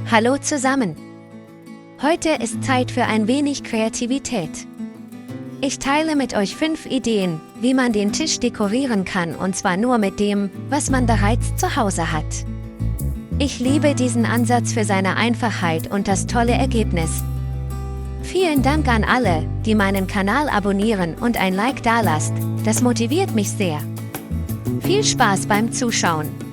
Hallo zusammen! Heute ist Zeit für ein wenig Kreativität. Ich teile mit euch 5 Ideen, wie man den Tisch dekorieren kann, und zwar nur mit dem, was man bereits zu Hause hat. Ich liebe diesen Ansatz für seine Einfachheit und das tolle Ergebnis. Vielen Dank an alle, die meinen Kanal abonnieren und ein Like dalasst, das motiviert mich sehr. Viel Spaß beim Zuschauen!